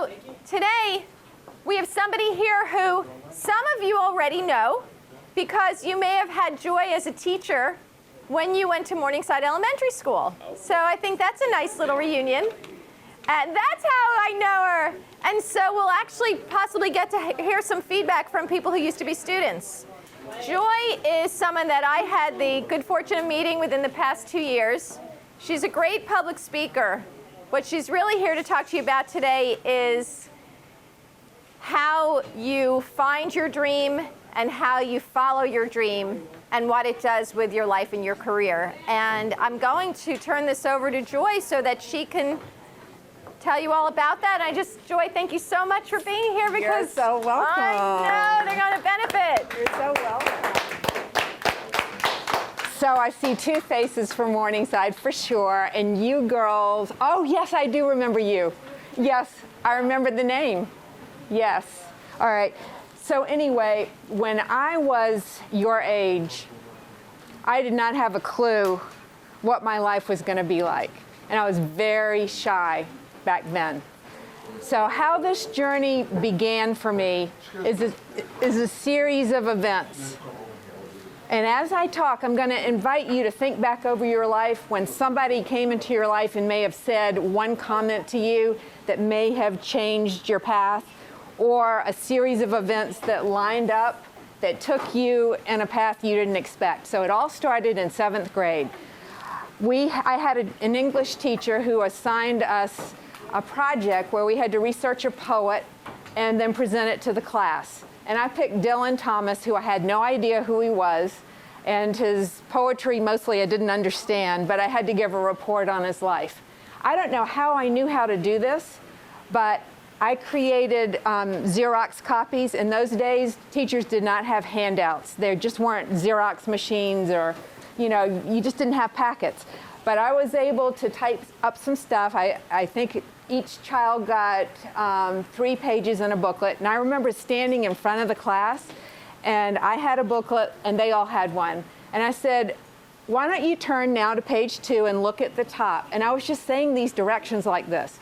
So today, we have somebody here who some of you already know because you may have had Joy as a teacher when you went to Morningside Elementary School. So I think that's a nice little reunion. And that's how I know her. And so we'll actually possibly get to hear some feedback from people who used to be students. Joy is someone that I had the good fortune of meeting within the past 2 years. She's a great public speaker. What she's really here to talk to you about today is how you find your dream and how you follow your dream and what it does with your life and your career. And I'm going to turn this over to Joy so that she can tell you all about that. And Joy, thank you so much for being here because you're so welcome. I know they're going to benefit. You're so welcome. So I see two faces from Morningside for sure, and you girls, oh yes, I do remember you. Yes, I remember the name. Yes. All right. So anyway, when I was your age, I did not have a clue what my life was going to be like. And I was very shy back then. So how this journey began for me is a series of events. And as I talk, I'm going to invite you to think back over your life when somebody came into your life and may have said one comment to you that may have changed your path, or a series of events that lined up that took you in a path you didn't expect. So it all started in 7th grade. I had an English teacher who assigned us a project where we had to research a poet and then present it to the class. And I picked Dylan Thomas, who I had no idea who he was, and his poetry mostly I didn't understand, but I had to give a report on his life. I don't know how I knew how to do this, but I created Xerox copies. In those days, teachers did not have handouts. There just weren't Xerox machines, or, you just didn't have packets. But I was able to type up some stuff. I think each child got 3 pages in a booklet. And I remember standing in front of the class, and I had a booklet, and they all had one. And I said, why don't you turn now to page 2 and look at the top? And I was just saying these directions like this.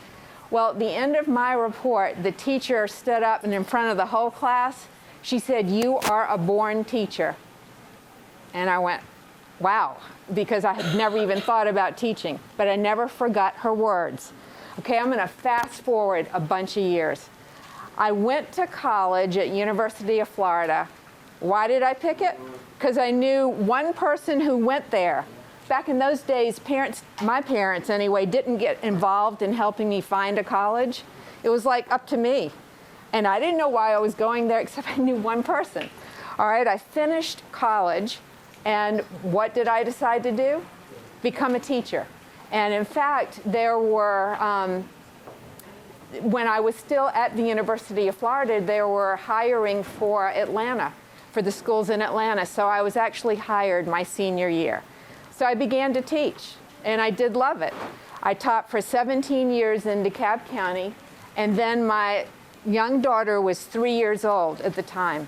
Well, at the end of my report, the teacher stood up, and in front of the whole class, she said, "You are a born teacher." And I went, wow, because I had never even thought about teaching, but I never forgot her words. Okay, I'm going to fast forward a bunch of years. I went to college at University of Florida. Why did I pick it? Because I knew one person who went there. Back in those days, my parents anyway, didn't get involved in helping me find a college. It was like up to me. And I didn't know why I was going there, except I knew one person. All right, I finished college, and what did I decide to do? Become a teacher. And in fact, there were, when I was still at the University of Florida, they were hiring for Atlanta, for the schools in Atlanta. So I was actually hired my senior year. So I began to teach, and I did love it. I taught for 17 years in DeKalb County, and then my young daughter was 3 years old at the time.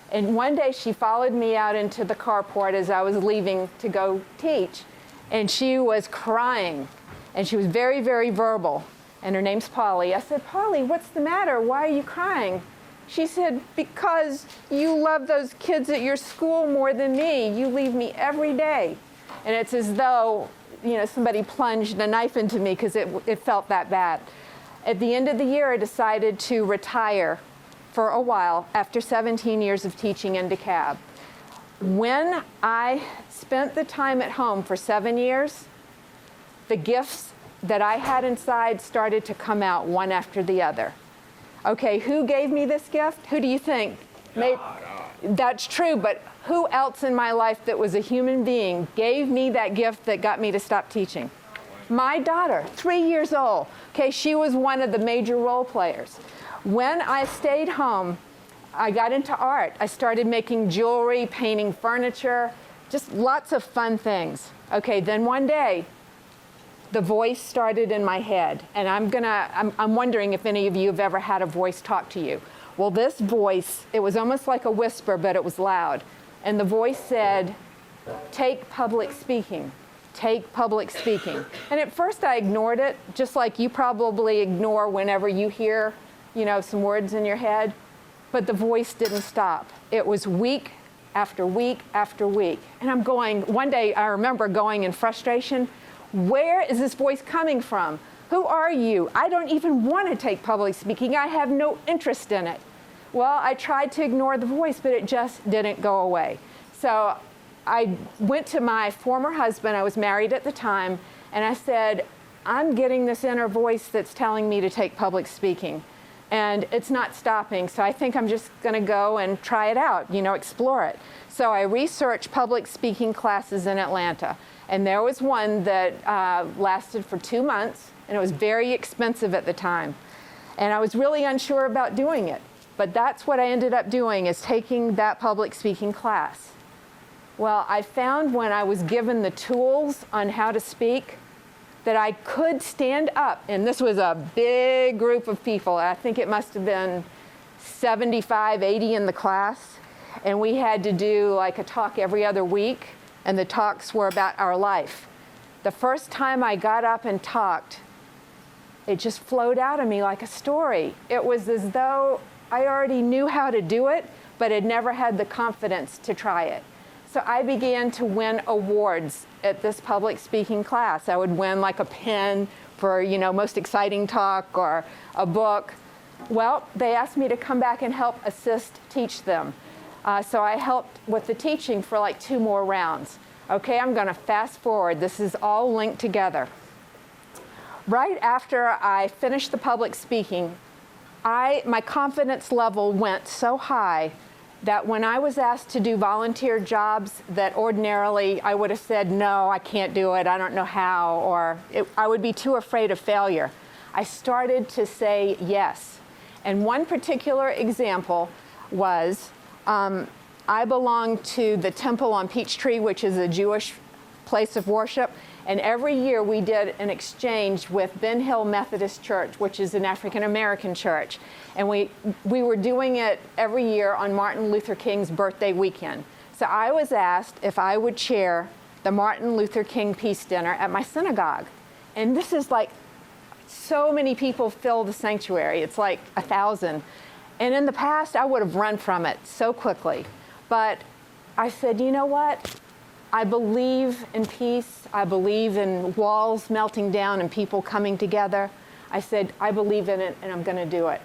And one day she followed me out into the carport as I was leaving to go teach, and she was crying, and she was very, very verbal, and her name's Polly. I said, "Polly, what's the matter? Why are you crying?" She said, "Because you love those kids at your school more than me. You leave me every day." And it's as though, somebody plunged a knife into me because it felt that bad. At the end of the year, I decided to retire for a while after 17 years of teaching in DeKalb. When I spent the time at home for 7 years, the gifts that I had inside started to come out one after the other. Okay, who gave me this gift? Who do you think? That's true, but who else in my life that was a human being gave me that gift that got me to stop teaching? My daughter, 3 years old. Okay, she was one of the major role players. When I stayed home, I got into art. I started making jewelry, painting furniture, just lots of fun things. Okay, then one day, the voice started in my head, and I'm wondering if any of you have ever had a voice talk to you. Well, this voice, it was almost like a whisper, but it was loud. And the voice said, "Take public speaking. take public speaking. And at first I ignored it, just like you probably ignore whenever you hear, some words in your head. But the voice didn't stop. It was week after week after week. And I'm going, one day I remember going in frustration, where is this voice coming from? Who are you? I don't even want to take public speaking. I have no interest in it. Well, I tried to ignore the voice, but it just didn't go away. So I went to my former husband, I was married at the time, and I said, I'm getting this inner voice that's telling me to take public speaking. And it's not stopping, so I think I'm just going to go and try it out, explore it. So I researched public speaking classes in Atlanta. And there was one that lasted for 2 months, and it was very expensive at the time. And I was really unsure about doing it. But that's what I ended up doing, is taking that public speaking class. Well, I found when I was given the tools on how to speak that I could stand up, and this was a big group of people. I think it must have been 75, 80 in the class. And we had to do like a talk every other week, and the talks were about our life. The first time I got up and talked, it just flowed out of me like a story. It was as though I already knew how to do it, but had never had the confidence to try it. So I began to win awards at this public speaking class. I would win like a pen for, most exciting talk or a book. Well, they asked me to come back and help assist teach them. So I helped with the teaching for like 2 more rounds. Okay, I'm going to fast forward. This is all linked together. Right after I finished the public speaking, my confidence level went so high that when I was asked to do volunteer jobs that ordinarily I would have said, no, I can't do it, I don't know how, or I would be too afraid of failure, I started to say yes. And one particular example was, I belonged to the temple on Peachtree, which is a Jewish place of worship. And every year we did an exchange with Ben Hill Methodist Church, which is an African-American church. And we were doing it every year on Martin Luther King's birthday weekend. So I was asked if I would chair the Martin Luther King Peace Dinner at my synagogue. And this is like, so many people fill the sanctuary. It's like 1,000. And in the past, I would have run from it so quickly. But I said, you know what? I believe in peace. I believe in walls melting down and people coming together. I said, I believe in it, and I'm going to do it.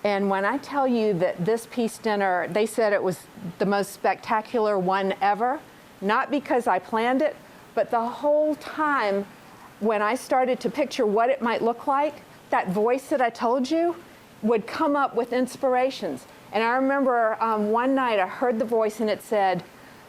And when I tell you that this peace dinner, they said it was the most spectacular one ever, not because I planned it, but the whole time when I started to picture what it might look like, that voice that I told you would come up with inspirations. And I remember one night I heard the voice and it said,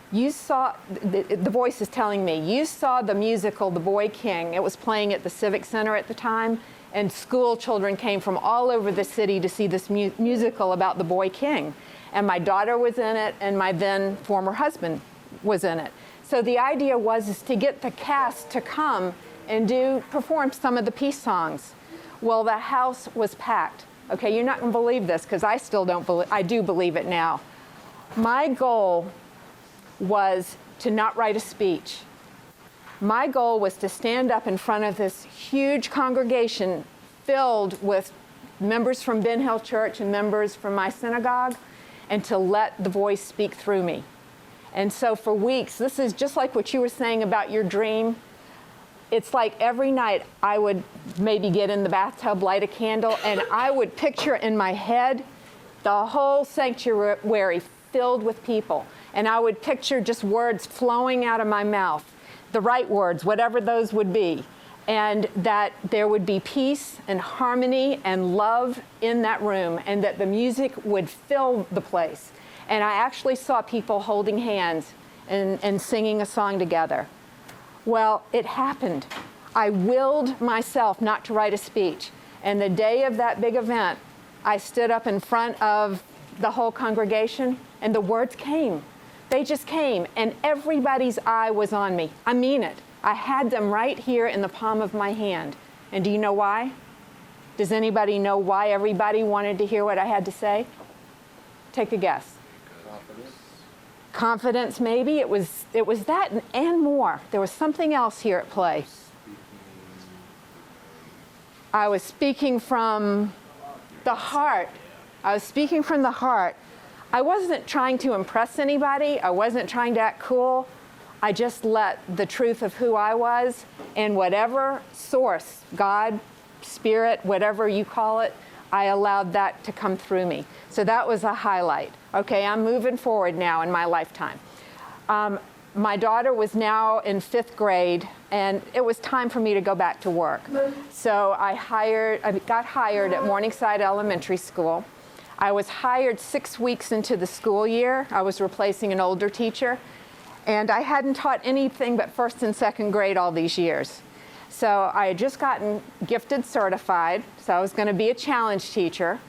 you saw, the voice is telling me, you saw the musical, The Boy King. It was playing at the Civic Center at the time, and school children came from all over the city to see this musical about the Boy King. And my daughter was in it, and my then former husband was in it. So the idea was to get the cast to come and perform some of the peace songs. Well, the house was packed. Okay, you're not going to believe this, because I still don't believe, I do believe it now. My goal was to not write a speech. My goal was to stand up in front of this huge congregation filled with members from Ben Hill Church and members from my synagogue, and to let the voice speak through me. And so for weeks, this is just like what you were saying about your dream. It's like every night I would maybe get in the bathtub, light a candle, and I would picture in my head the whole sanctuary filled with people. And I would picture just words flowing out of my mouth, the right words, whatever those would be. And that there would be peace and harmony and love in that room, and that the music would fill the place. And I actually saw people holding hands and singing a song together. Well, it happened. I willed myself not to write a speech. And the day of that big event, I stood up in front of the whole congregation, and the words came. They just came, and everybody's eye was on me. I mean it. I had them right here in the palm of my hand. And do you know why? Does anybody know why everybody wanted to hear what I had to say? Take a guess. confidence, maybe. It was that and more. There was something else here at play. I was speaking from the heart. I was speaking from the heart. I wasn't trying to impress anybody. I wasn't trying to act cool. I just let the truth of who I was and whatever source, God, Spirit, whatever you call it, I allowed that to come through me. So that was a highlight. Okay, I'm moving forward now in my lifetime. My daughter was now in 5th grade, and it was time for me to go back to work. So I got hired at Morningside Elementary School. I was hired 6 weeks into the school year. I was replacing an older teacher, and I hadn't taught anything but 1st and 2nd grade all these years. So I had just gotten gifted certified, so I was going to be a challenge teacher.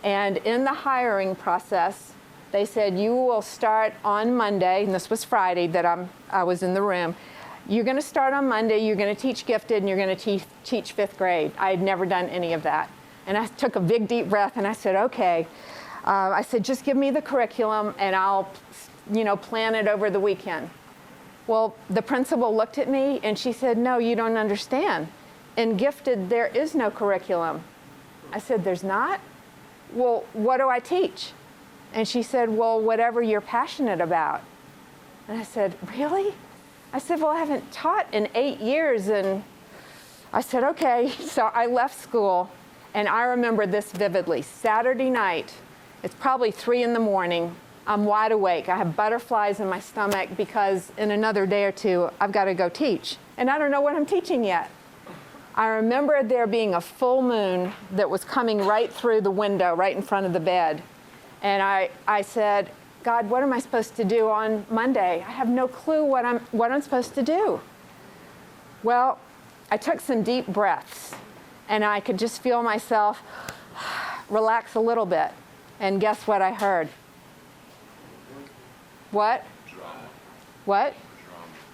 And in the hiring process, they said, you will start on Monday, and this was Friday that I was in the room. You're going to start on Monday, you're going to teach gifted, and you're going to teach 5th grade. I had never done any of that. And I took a big, deep breath, and I said, okay. I said, just give me the curriculum, and I'll, plan it over the weekend. Well, the principal looked at me, and she said, no, you don't understand. In gifted, there is no curriculum. I said, there's not? Well, what do I teach? And she said, well, whatever you're passionate about. And I said, really? I said, well, I haven't taught in 8 years. And I said, okay. So I left school, and I remember this vividly. Saturday night, it's probably 3 in the morning. I'm wide awake. I have butterflies in my stomach because in another day or two, I've got to go teach. And I don't know what I'm teaching yet. I remember there being a full moon that was coming right through the window, right in front of the bed. And I said, God, what am I supposed to do on Monday? I have no clue what I'm supposed to do. Well, I took some deep breaths, and I could just feel myself relax a little bit. And guess what I heard? What? Drama. What?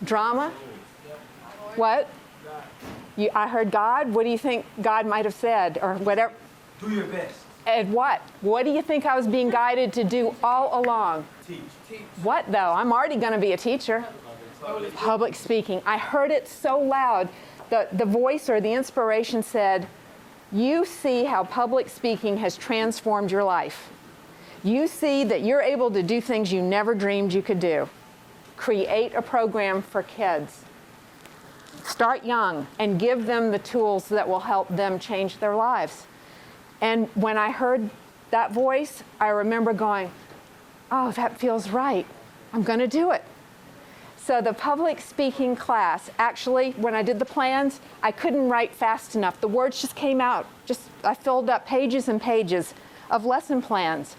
Drama? What? I heard God. What do you think God might have said, or whatever? Do your best. And what? What do you think I was being guided to do all along? Teach. What, though? I'm already going to be a teacher. Public speaking. I heard it so loud. The voice or the inspiration said, you see how public speaking has transformed your life. You see that you're able to do things you never dreamed you could do. Create a program for kids. Start young and give them the tools that will help them change their lives. And when I heard that voice, I remember going, oh, that feels right. I'm going to do it. So the public speaking class, actually, when I did the plans, I couldn't write fast enough. The words just came out. I filled up pages and pages of lesson plans.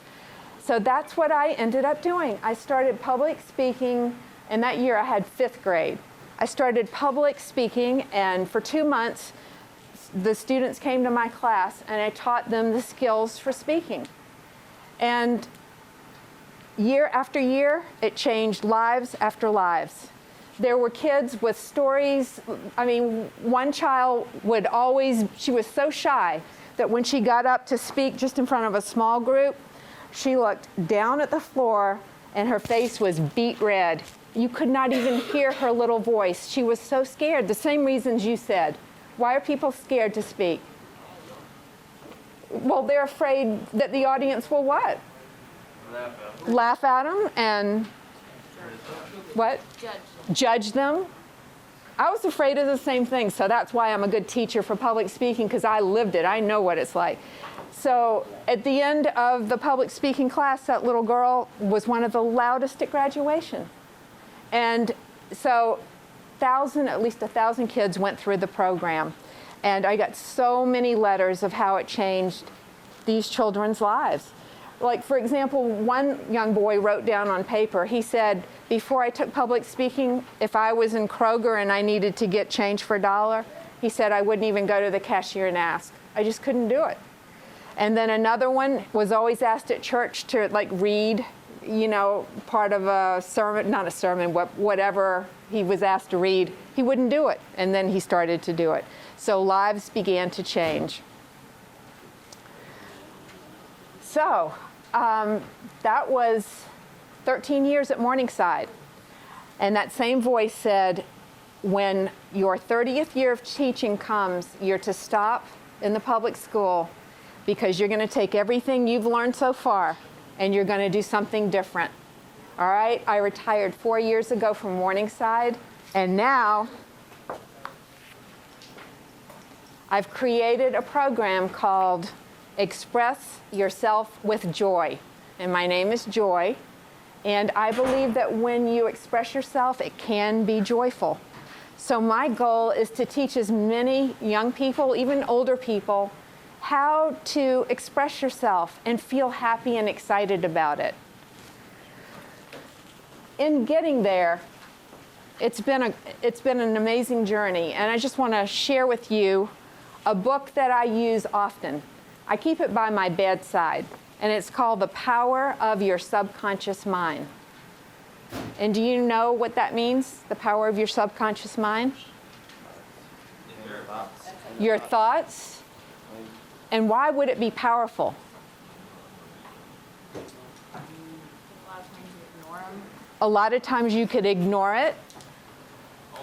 So that's what I ended up doing. I started public speaking, and that year I had 5th grade. I started public speaking, and for 2 months, the students came to my class, and I taught them the skills for speaking. And year after year, it changed lives after lives. There were kids with stories. I mean, one child she was so shy that when she got up to speak just in front of a small group, she looked down at the floor and her face was beet red. You could not even hear her little voice. She was so scared, the same reasons you said. Why are people scared to speak? Well, they're afraid that the audience will what? Laugh at them and what? Judge them. I was afraid of the same thing, so that's why I'm a good teacher for public speaking, because I lived it. I know what it's like. So at the end of the public speaking class, that little girl was one of the loudest at graduation. And so at least 1,000 kids went through the program. And I got so many letters of how it changed these children's lives. Like, for example, one young boy wrote down on paper, he said, before I took public speaking, if I was in Kroger and I needed to get change for $1, he said I wouldn't even go to the cashier and ask. I just couldn't do it. And then another one was always asked at church to read, part of a sermon, not a sermon, whatever he was asked to read. He wouldn't do it. And then he started to do it. So lives began to change. So that was 13 years at Morningside. And that same voice said, when your 30th year of teaching comes, you're to stop in the public school because you're going to take everything you've learned so far and you're going to do something different. All right? I retired 4 years ago from Morningside, and now I've created a program called Express Yourself with Joy. And my name is Joy. And I believe that when you express yourself, it can be joyful. So my goal is to teach as many young people, even older people, how to express yourself and feel happy and excited about it. In getting there, it's been an amazing journey, and I just want to share with you a book that I use often. I keep it by my bedside, and it's called The Power of Your Subconscious Mind. And do you know what that means, the power of your subconscious mind? Your thoughts. Your thoughts. And why would it be powerful? A lot of times you could ignore it. I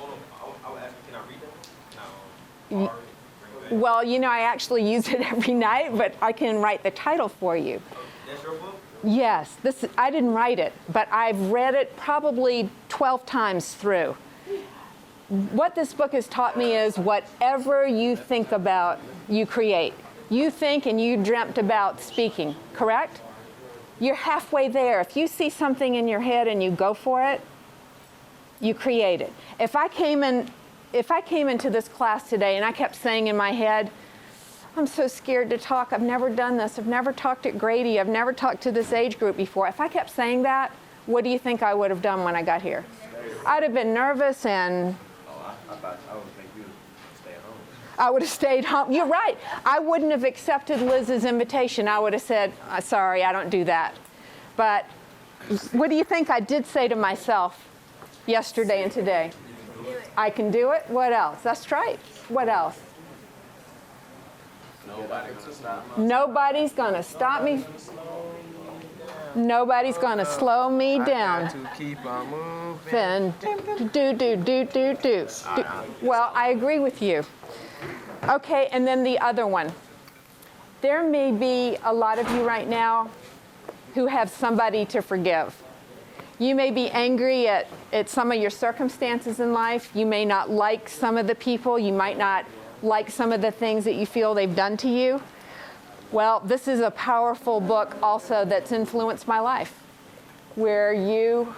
would ask, can I read that? No. Well, you know, I actually use it every night, but I can write the title for you. That's your book? Yes, I didn't write it, but I've read it probably 12 times through. What this book has taught me is whatever you think about, you create. You think and you dreamt about speaking, correct? You're halfway there. If you see something in your head and you go for it, you create it. If I came into this class today and I kept saying in my head, I'm so scared to talk. I've never done this. I've never talked at Grady. I've never talked to this age group before. If I kept saying that, what do you think I would have done when I got here? I'd have been nervous and I would think you would stay at home. I would have stayed home. You're right. I wouldn't have accepted Liz's invitation. I would have said, sorry, I don't do that. But what do you think I did say to myself yesterday and today? I can do it. What else? That's right. What else? Nobody's going to stop me. Nobody's going to slow me down. To keep on moving. Do. Well, I agree with you. Okay, and then the other one. There may be a lot of you right now who have somebody to forgive. You may be angry at some of your circumstances in life. You may not like some of the people. You might not like some of the things that you feel they've done to you. Well, this is a powerful book also that's influenced my life, where you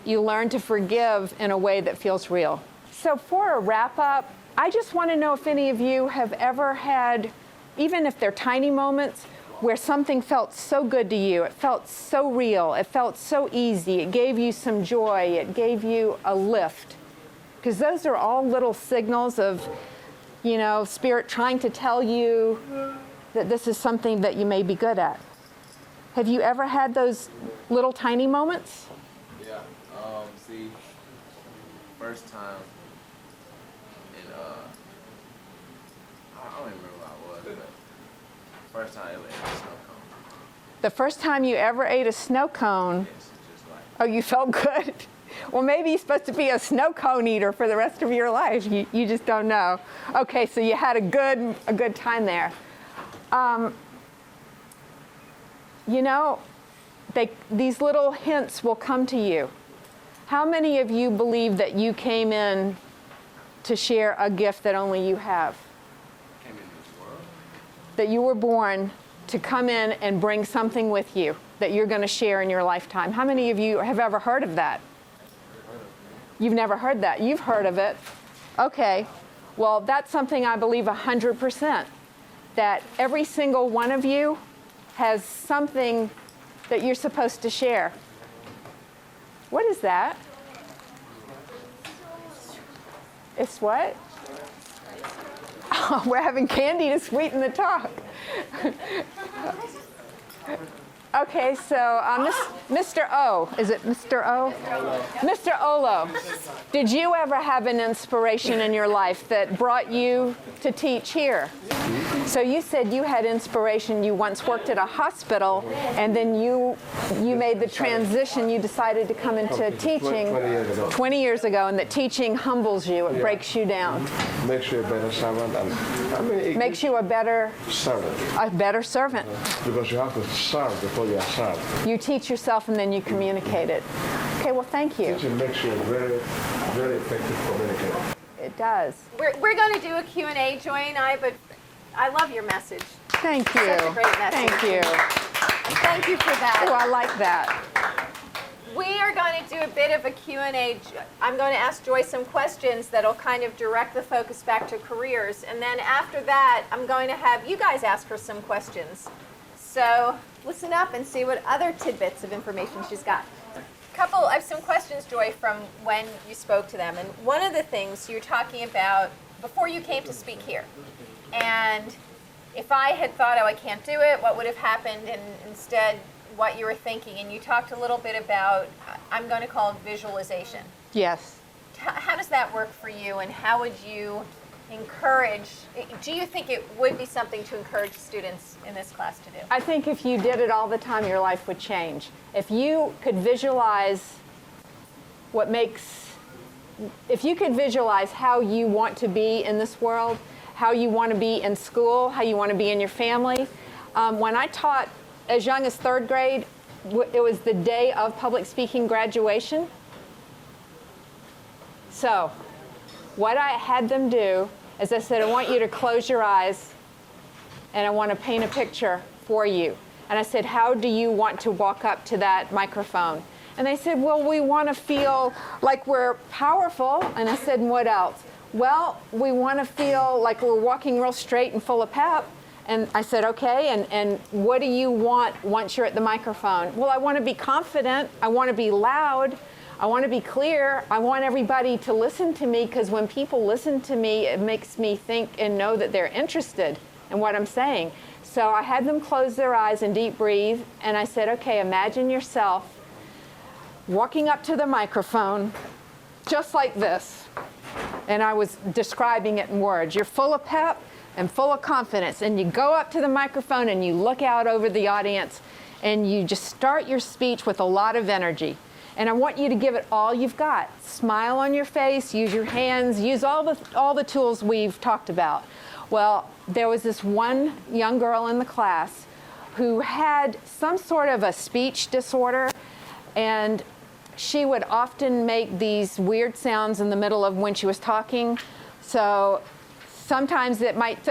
learn to forgive in a way that feels real. So for a wrap-up, I just want to know if any of you have ever had, even if they're tiny moments, where something felt so good to you, it felt so real, it felt so easy, it gave you some joy, it gave you a lift. Because those are all little signals of, you know, Spirit trying to tell you that this is something that you may be good at. Have you ever had those little tiny moments? Yeah. See, first time, and I don't even remember what I was, but first time I ever ate a snow cone. The first time you ever ate a snow cone, It's just like, oh, you felt good? Well, maybe you're supposed to be a snow cone eater for the rest of your life. You just don't know. Okay, so you had a good time there. You know, these little hints will come to you. How many of you believe that you came in to share a gift that only you have? came in this world. That you were born to come in and bring something with you that you're going to share in your lifetime. How many of you have ever heard of that? You've never heard that. You've heard of it. Okay. Well, that's something I believe 100%. That every single one of you has something that you're supposed to share. What is that? It's what? Oh, we're having candy to sweeten the talk. Okay, so Mr. O, is it Mr. O? Mr. Olo, did you ever have an inspiration in your life that brought you to teach here? So you said you had inspiration. You once worked at a hospital, and then you made the transition. You decided to come into teaching 20 years ago. 20 years ago, and that teaching humbles you. It breaks you down. Makes you a better servant, and I mean, it Makes you a better servant servant. because you have to serve before you are served. You teach yourself, and then you communicate it. Okay, well, thank you. Teaching makes you a very, very effective communicator. It does. We're going to do a Q&A, Joy and I, but I love your message. Thank you. Such a great message. Thank you. Thank you for that. Oh, I like that. We are going to do a bit of a Q&A. I'm going to ask Joy some questions that'll kind of direct the focus back to careers. And then after that, I'm going to have you guys ask her some questions. So listen up and see what other tidbits of information she's got. I have some questions, Joy, from when you spoke to them. And one of the things you're talking about before you came to speak here. And if I had thought, oh, I can't do it, what would have happened? And instead, what you were thinking. And you talked a little bit about, I'm going to call it visualization. Yes. How does that work for you? And how would you encourage, do you think it would be something to encourage students in this class to do? I think if you did it all the time, your life would change. If you could visualize if you could visualize how you want to be in this world, how you want to be in school, how you want to be in your family. When I taught as young as 3rd grade, it was the day of public speaking graduation. So what I had them do is I said, I want you to close your eyes and I want to paint a picture for you. And I said, how do you want to walk up to that microphone? And they said, well, we want to feel like we're powerful. And I said, and what else? Well, we want to feel like we're walking real straight and full of pep. And I said, okay, and what do you want once you're at the microphone? Well, I want to be confident. I want to be loud. I want to be clear. I want everybody to listen to me, because when people listen to me, it makes me think and know that they're interested in what I'm saying. So I had them close their eyes and deep breathe, and I said, okay, imagine yourself walking up to the microphone just like this. And I was describing it in words. You're full of pep and full of confidence, and you go up to the microphone and you look out over the audience and you just start your speech with a lot of energy. And I want you to give it all you've got. Smile on your face, use your hands, use all the tools we've talked about. Well, there was this one young girl in the class who had some sort of a speech disorder, and she would often make these weird sounds in the middle of when she was talking. So sometimes it might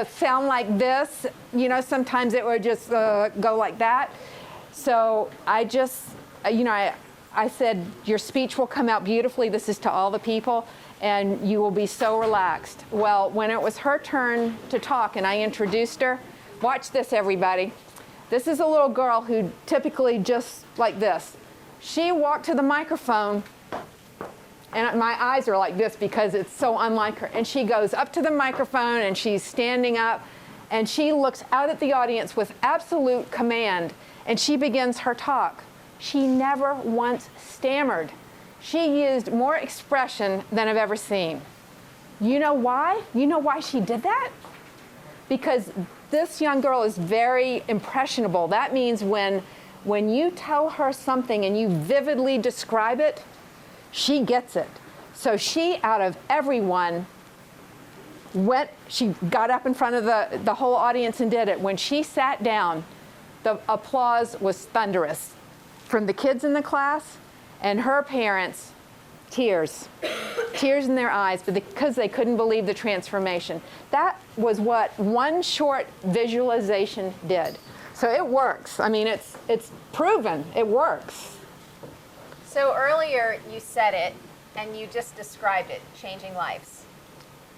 sound like this, sometimes it would just go like that. So I just, I said, your speech will come out beautifully. This is to all the people, and you will be so relaxed. Well, when it was her turn to talk and I introduced her, watch this, everybody. This is a little girl who typically just like this. She walked to the microphone, and my eyes are like this because it's so unlike her. And she goes up to the microphone, and she's standing up, and she looks out at the audience with absolute command, and she begins her talk. She never once stammered. She used more expression than I've ever seen. You know why? You know why she did that? Because this young girl is very impressionable. That means when you tell her something and you vividly describe it, she gets it. So she, out of everyone, she got up in front of the whole audience and did it. When she sat down, the applause was thunderous from the kids in the class and her parents. Tears in their eyes, but because they couldn't believe the transformation. That was what one short visualization did. So it works. I mean, it's proven. It works. So earlier you said it, and you just described it, changing lives.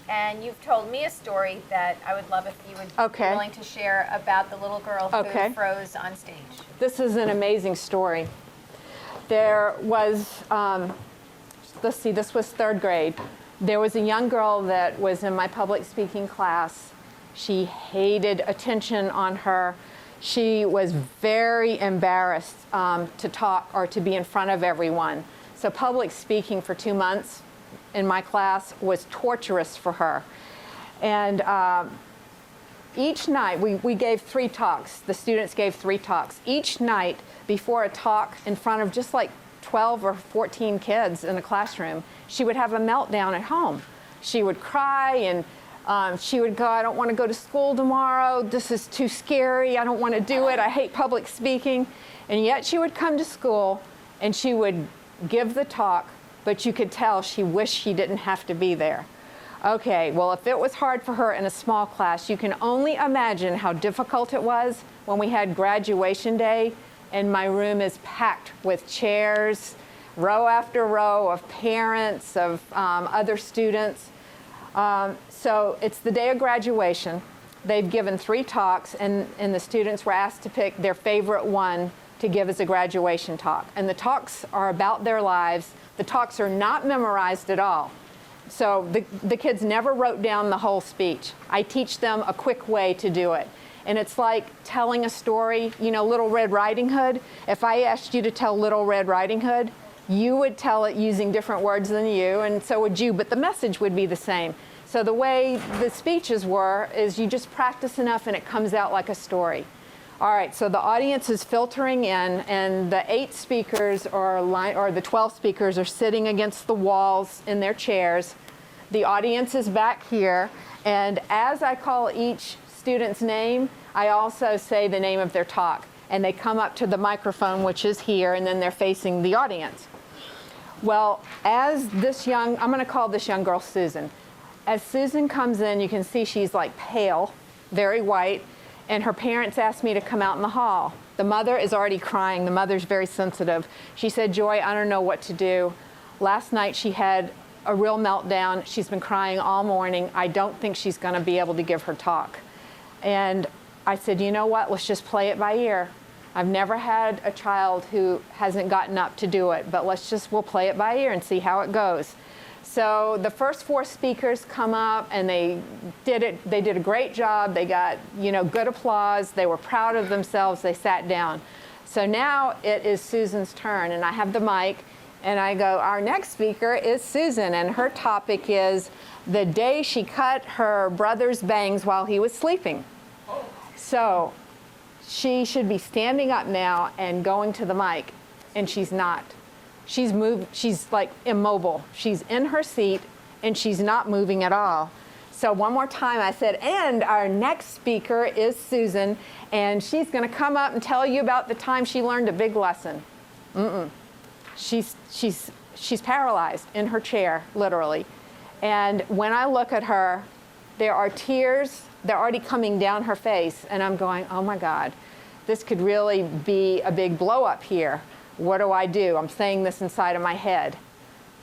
And you've told me a story that I would love if you would be willing to share about the little girl who froze on stage. This is an amazing story. There was, let's see, this was 3rd grade. There was a young girl that was in my public speaking class. She hated attention on her. She was very embarrassed to talk or to be in front of everyone. So public speaking for 2 months in my class was torturous for her. And each night, we gave 3 talks. The students gave 3 talks. Each night before a talk in front of just like 12 or 14 kids in the classroom, she would have a meltdown at home. She would cry and she would go, I don't want to go to school tomorrow. This is too scary. I don't want to do it. I hate public speaking. And yet she would come to school and she would give the talk, but you could tell she wished she didn't have to be there. Okay, well, if it was hard for her in a small class, you can only imagine how difficult it was when we had graduation day and my room is packed with chairs, row after row of parents, of other students. So it's the day of graduation. They've given 3 talks, and the students were asked to pick their favorite one to give as a graduation talk. And the talks are about their lives. The talks are not memorized at all. So the kids never wrote down the whole speech. I teach them a quick way to do it. And it's like telling a story, you know, Little Red Riding Hood. If I asked you to tell Little Red Riding Hood, you would tell it using different words than you, and so would you, but the message would be the same. So the way the speeches were is you just practice enough and it comes out like a story. All right, so the audience is filtering in, and the 8 speakers or the 12 speakers are sitting against the walls in their chairs. The audience is back here, and as I call each student's name, I also say the name of their talk. And they come up to the microphone, which is here, and then they're facing the audience. Well, as this young, I'm going to call this young girl Susan. As Susan comes in, you can see she's like pale, very white, and her parents asked me to come out in the hall. The mother is already crying. The mother's very sensitive. She said, Joy, I don't know what to do. Last night she had a real meltdown. She's been crying all morning. I don't think she's going to be able to give her talk. And I said, you know what, let's just play it by ear. I've never had a child who hasn't gotten up to do it, but we'll play it by ear and see how it goes. So the first 4 speakers come up and they did a great job. They got, you know, good applause. They were proud of themselves. They sat down. So now it is Susan's turn, and I have the mic and I go, our next speaker is Susan, and her topic is the day she cut her brother's bangs while he was sleeping. So she should be standing up now and going to the mic, and she's not. She's like immobile. She's in her seat, and she's not moving at all. So one more time I said, and our next speaker is Susan, and she's going to come up and tell you about the time she learned a big lesson. She's paralyzed in her chair, literally. And when I look at her, there are tears. They're already coming down her face, and I'm going, oh my God, this could really be a big blow up here. What do I do? I'm saying this inside of my head.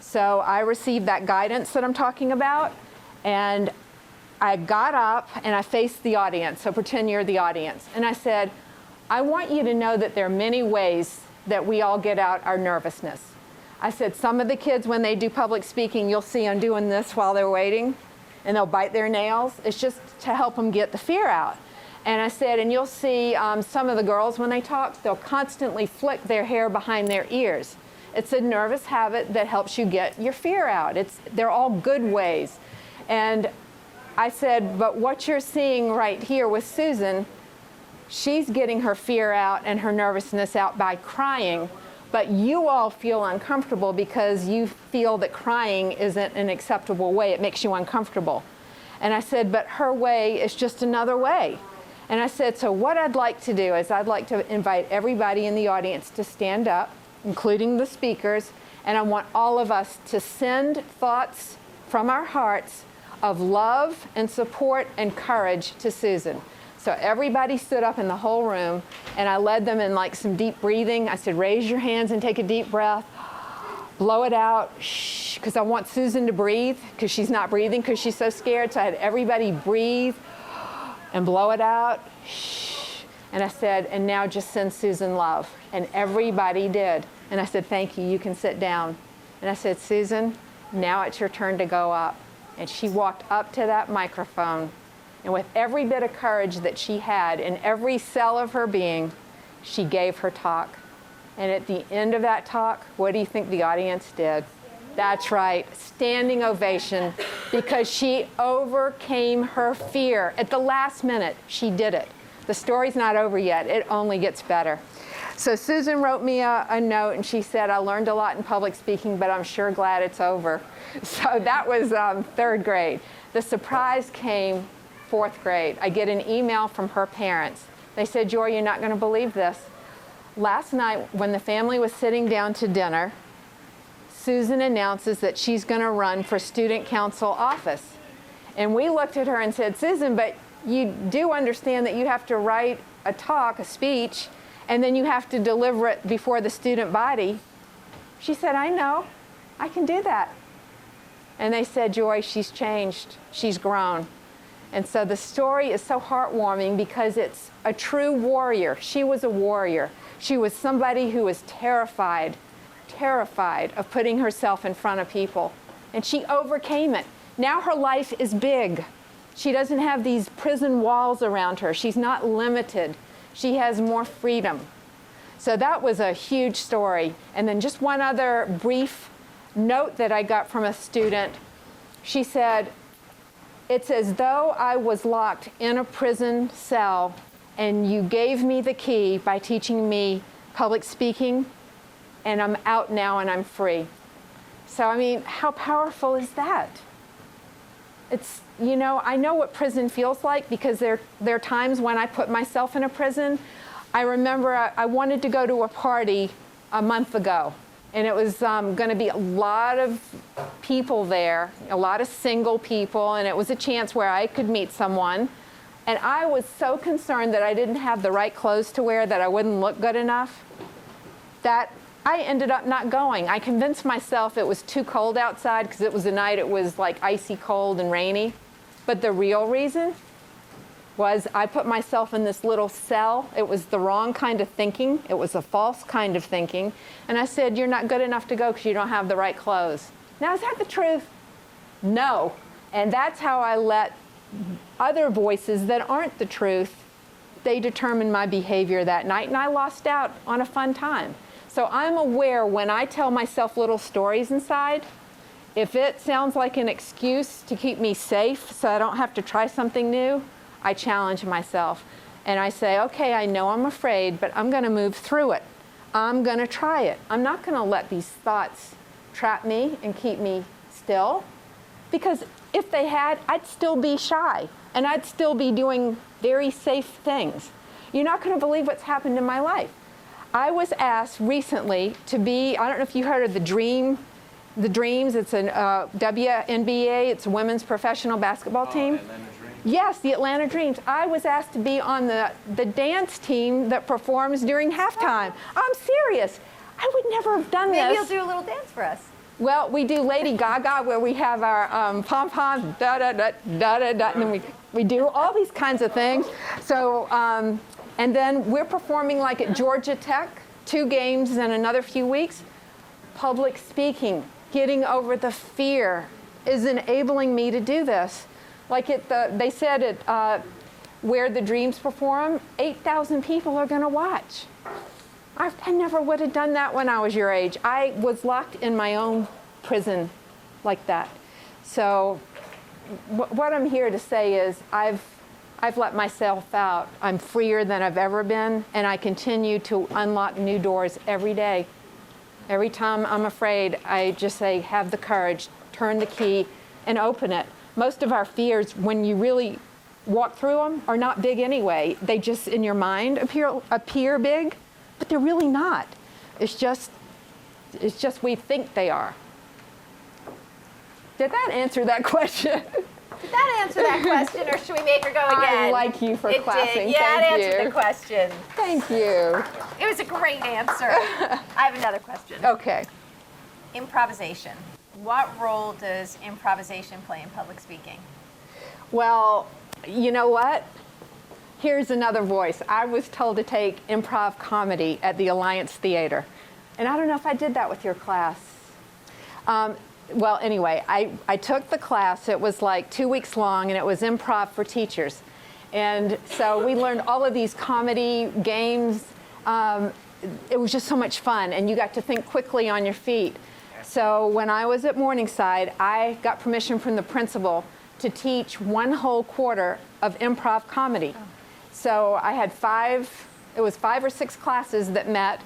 So I received that guidance that I'm talking about, and I got up and I faced the audience. So pretend you're the audience. And I said, I want you to know that there are many ways that we all get out our nervousness. I said, some of the kids, when they do public speaking, you'll see them doing this while they're waiting, and they'll bite their nails. It's just to help them get the fear out. And I said, and you'll see some of the girls, when they talk, they'll constantly flick their hair behind their ears. It's a nervous habit that helps you get your fear out. They're all good ways. And I said, but what you're seeing right here with Susan, she's getting her fear out and her nervousness out by crying, but you all feel uncomfortable because you feel that crying isn't an acceptable way. It makes you uncomfortable. And I said, but her way is just another way. And I said, so what I'd like to do is I'd like to invite everybody in the audience to stand up, including the speakers, and I want all of us to send thoughts from our hearts of love and support and courage to Susan. So everybody stood up in the whole room, and I led them in like some deep breathing. I said, raise your hands and take a deep breath. Blow it out, shh, because I want Susan to breathe, because she's not breathing because she's so scared. So I had everybody breathe and blow it out, shh. And I said, and now just send Susan love. And everybody did. And I said, thank you, you can sit down. And I said, Susan, now it's your turn to go up. And she walked up to that microphone, and with every bit of courage that she had in every cell of her being, she gave her talk. And at the end of that talk, what do you think the audience did? That's right, standing ovation, because she overcame her fear. At the last minute, she did it. The story's not over yet. It only gets better. So Susan wrote me a note, and she said, I learned a lot in public speaking, but I'm sure glad it's over. So that was 3rd grade. The surprise came 4th grade. I get an email from her parents. They said, Joy, you're not going to believe this. Last night, when the family was sitting down to dinner, Susan announces that she's going to run for student council office. And we looked at her and said, Susan, but you do understand that you have to write a talk, a speech, and then you have to deliver it before the student body. She said, I know. I can do that. And they said, Joy, she's changed. She's grown. And so the story is so heartwarming because it's a true warrior. She was a warrior. She was somebody who was terrified of putting herself in front of people. And she overcame it. Now her life is big. She doesn't have these prison walls around her. She's not limited. She has more freedom. So that was a huge story. And then just one other brief note that I got from a student. She said, it's as though I was locked in a prison cell and you gave me the key by teaching me public speaking, and I'm out now and I'm free. So, I mean, how powerful is that? It's, you know, I know what prison feels like because there are times when I put myself in a prison. I remember I wanted to go to a party a month ago, and it was going to be a lot of people there, a lot of single people, and it was a chance where I could meet someone. And I was so concerned that I didn't have the right clothes to wear, that I wouldn't look good enough, that I ended up not going. I convinced myself it was too cold outside because it was a night it was like icy cold and rainy. But the real reason was I put myself in this little cell. It was the wrong kind of thinking. It was a false kind of thinking. And I said, you're not good enough to go because you don't have the right clothes. Now, is that the truth? No. And that's how I let other voices that aren't the truth, they determine my behavior that night, and I lost out on a fun time. So I'm aware when I tell myself little stories inside, if it sounds like an excuse to keep me safe so I don't have to try something new, I challenge myself. And I say, okay, I know I'm afraid, but I'm going to move through it. I'm going to try it. I'm not going to let these thoughts trap me and keep me still, because if they had, I'd still be shy, and I'd still be doing very safe things. You're not going to believe what's happened in my life. I was asked recently to be, I don't know if you heard of the Dreams, it's a WNBA, it's a women's professional basketball team. Atlanta Dreams. Yes, the Atlanta Dreams. I was asked to be on the dance team that performs during halftime. I'm serious. I would never have done this. Maybe you'll do a little dance for us. Well, we do Lady Gaga, where we have our pom-poms, da-da-da-da-da-da, and then we do all these kinds of things. So, and then we're performing like at Georgia Tech, 2 games in another few weeks. Public speaking, getting over the fear is enabling me to do this. Like they said at where the Dreams perform, 8,000 people are going to watch. I never would have done that when I was your age. I was locked in my own prison like that. So what I'm here to say is I've let myself out. I'm freer than I've ever been, and I continue to unlock new doors every day. Every time I'm afraid, I just say, have the courage, turn the key, and open it. Most of our fears, when you really walk through them, are not big anyway. They just, in your mind, appear big. But they're really not. It's just we think they are. Did that answer that question? Did that answer that question, or should we make her go again? I like you for it clapping. Did. Yeah, Thank it answered you. the question. Thank you. It was a great answer. I have another question. Okay. Improvisation. What role does improvisation play in public speaking? Well, you know what? Here's another voice. I was told to take improv comedy at the Alliance Theater. And I don't know if I did that with your class. Well, anyway, I took the class. It was like 2 weeks long, and it was improv for teachers. And so we learned all of these comedy games. It was just so much fun, and you got to think quickly on your feet. So when I was at Morningside, I got permission from the principal to teach one whole quarter of improv comedy. So I had it was 5 or 6 classes that met.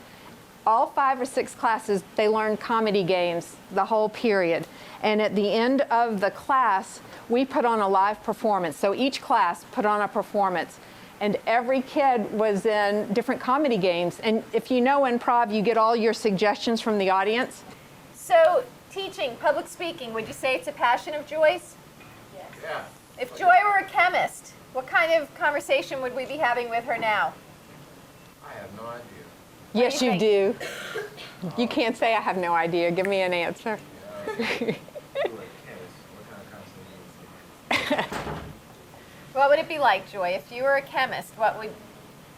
All 5 or 6 classes, they learned comedy games the whole period. And at the end of the class, we put on a live performance. So each class put on a performance. And every kid was in different comedy games. And if you know improv, you get all your suggestions from the audience. So teaching, public speaking, would you say it's a passion of Joy's? Yes. Yeah. If Joy were a chemist, what kind of conversation would we be having with her now? I have no idea. Yes, do you you do. You can't say I have no idea. Give me an answer. What would it be like, Joy, if you were a chemist? What would,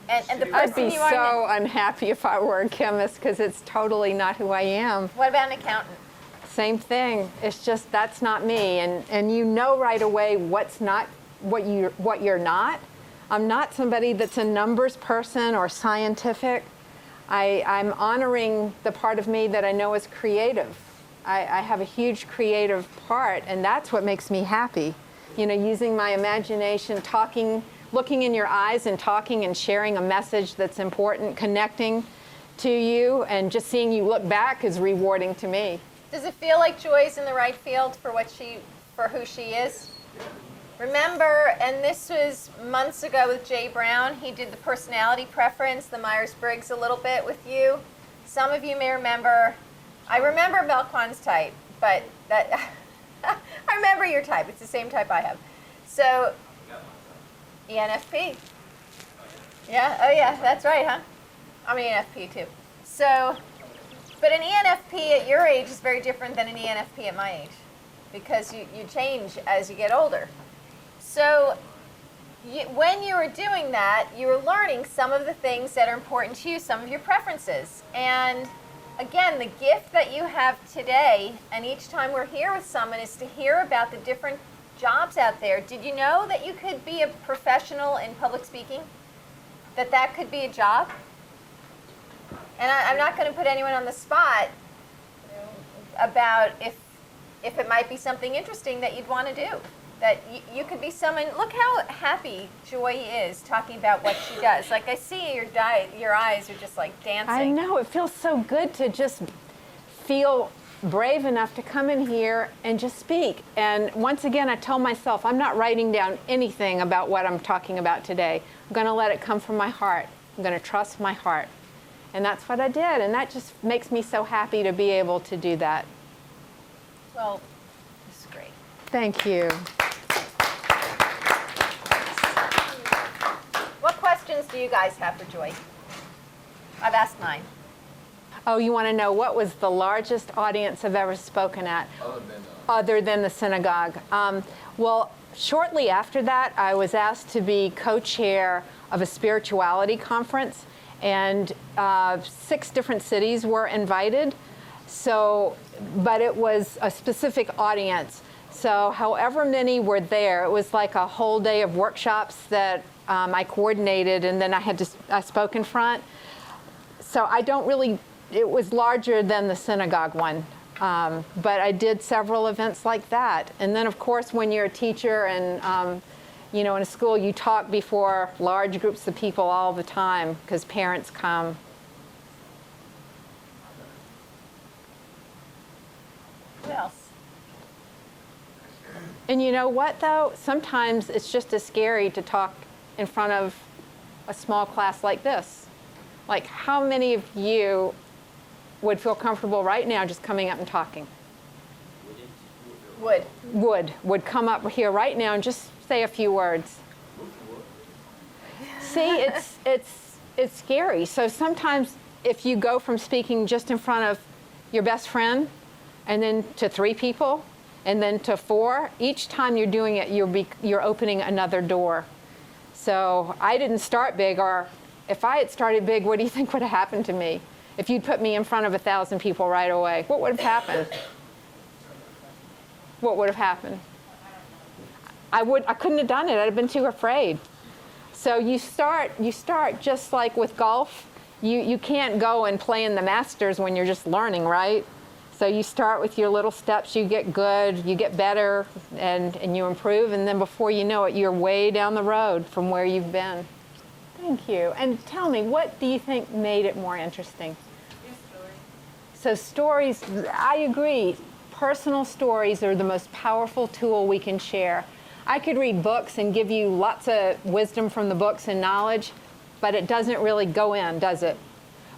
and the I'd person be you are now, so unhappy if I were a chemist because it's totally not who I am. what about an accountant? Same thing. It's just that's not me, and you know right away what's not what you're not. I'm not somebody that's a numbers person or scientific. I'm honoring the part of me that I know is creative. I have a huge creative part, and that's what makes me happy. You know, using my imagination, talking, looking in your eyes and talking and sharing a message that's important, connecting to you, and just seeing you look back is rewarding to me. Does it feel like Joy's in the right field for who she is? Remember, and this was months ago with Jay Brown, he did the personality preference, the Myers-Briggs a little bit with you. Some of you may remember, I remember Melquan's type, but that I remember your type. It's the same type I have. So, ENFP. Yeah, oh yeah, that's right, huh? I'm an ENFP too. So, but an ENFP at your age is very different than an ENFP at my age because you change as you get older. So when you were doing that, you were learning some of the things that are important to you, some of your preferences. And again, the gift that you have today, and each time we're here with someone, is to hear about the different jobs out there. Did you know that you could be a professional in public speaking? That could be a job? And I'm not going to put anyone on the spot about if it might be something interesting that you'd want to do. That you could be someone, look how happy Joy is talking about what she does. Like I see your eyes are just like dancing. I know, it feels so good to just feel brave enough to come in here and just speak. And once again, I tell myself, I'm not writing down anything about what I'm talking about today. I'm going to let it come from my heart. I'm going to trust my heart. And that's what I did. And that just makes me so happy to be able to do that. Well, this is great. Thank you. What questions do you guys have for Joy? I've asked mine. Oh, you want to know what was the largest audience I've ever spoken at? Other than the synagogue. Well, shortly after that, I was asked to be co-chair of a spirituality conference, and 6 different cities were invited. So, but it was a specific audience. So however many were there, it was like a whole day of workshops that I coordinated, and then I spoke in front. So I don't really, it was larger than the synagogue one. But I did several events like that. And then of course, when you're a teacher and you know, in a school, you talk before large groups of people all the time because parents come. What else? And you know what, though? Sometimes it's just as scary to talk in front of a small class like this. Like, how many of you would feel comfortable right now just coming up and talking? Would come up here right now and just say a few words. See, it's scary. So sometimes if you go from speaking just in front of your best friend and then to 3 people and then to 4, each time you're doing it, you're opening another door. So I didn't start big, or if I had started big, what do you think would have happened to me? If you'd put me in front of 1,000 people right away, what would have happened? What would have happened? I couldn't have done it. I'd have been too afraid. So you start just like with golf. You can't go and play in the Masters when you're just learning, right? So you start with your little steps, you get good, you get better, and you improve, and then before you know it, you're way down the road from where you've been. Thank you. And tell me, what do you think made it more interesting? Your story. So stories, I agree. Personal stories are the most powerful tool we can share. I could read books and give you lots of wisdom from the books and knowledge, but it doesn't really go in, does it?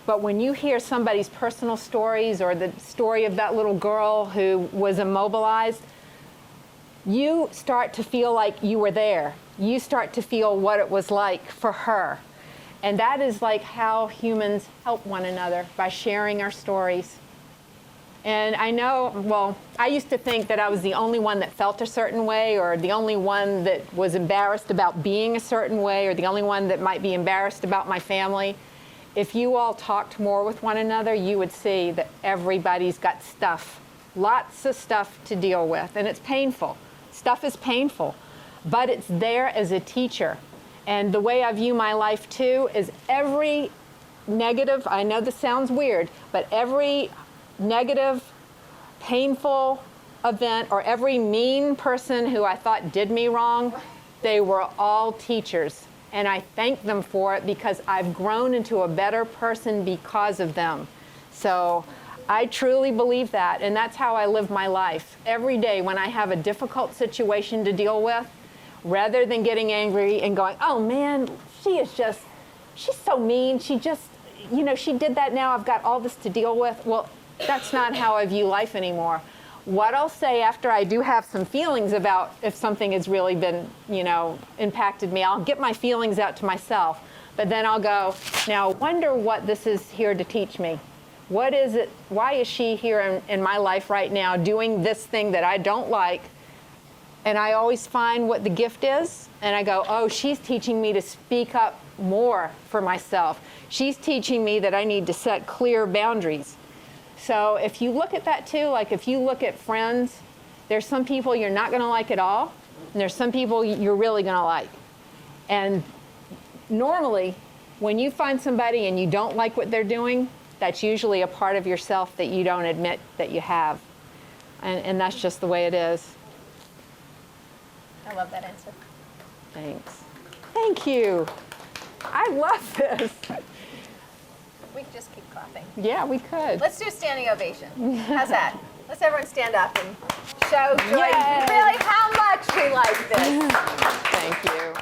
But when you hear somebody's personal stories or the story of that little girl who was immobilized, you start to feel like you were there. You start to feel what it was like for her. And that is like how humans help one another, by sharing our stories. And I know, well, I used to think that I was the only one that felt a certain way, or the only one that was embarrassed about being a certain way, or the only one that might be embarrassed about my family. If you all talked more with one another, you would see that everybody's got stuff, lots of stuff to deal with, and it's painful. Stuff is painful, but it's there as a teacher. And the way I view my life too is every negative, I know this sounds weird, but every negative, painful event, or every mean person who I thought did me wrong, they were all teachers. And I thank them for it, because I've grown into a better person because of them. So I truly believe that, and that's how I live my life. Every day when I have a difficult situation to deal with, rather than getting angry and going, oh man, she's so mean, she did that, now I've got all this to deal with. Well, that's not how I view life anymore. What I'll say after I do have some feelings about if something has really been, impacted me, I'll get my feelings out to myself. But then I'll go, now I wonder what this is here to teach me. What is it, why is she here in my life right now doing this thing that I don't like? And I always find what the gift is, and I go, oh, she's teaching me to speak up more for myself. She's teaching me that I need to set clear boundaries. So if you look at that too, like if you look at friends, there's some people you're not going to like at all, and there's some people you're really going to like. And normally, when you find somebody and you don't like what they're doing, that's usually a part of yourself that you don't admit that you have. And that's just the way it is. I love that answer. Thanks. Thank you. I love this. We could just keep clapping. Yeah, we could. Let's do a standing ovation. How's that? Let's everyone stand up and show Joy Yay. really how much we like this. Thank you.